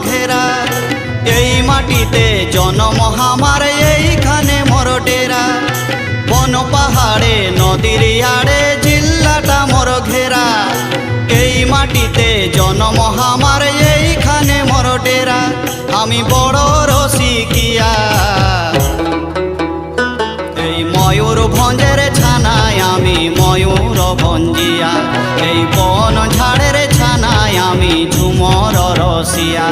ঘেরা। এই মাটিতে জন্ম আমার, এইখানে মোর ডেরা। বন পাহাড়ে নদীর আড়ে জিল্লাটা মোর ঘেরা। এই মাটিতে জন্ম আমার, এইখানে মোর ডেরা। আমি বড় রসিকিয়া, এই ময়ূরভঞ্জের ছানায় আমি ময়ূরভঞ্জিয়া। এই বন ঝাড়ের ছানায় আমি ঝুমর রসিয়া।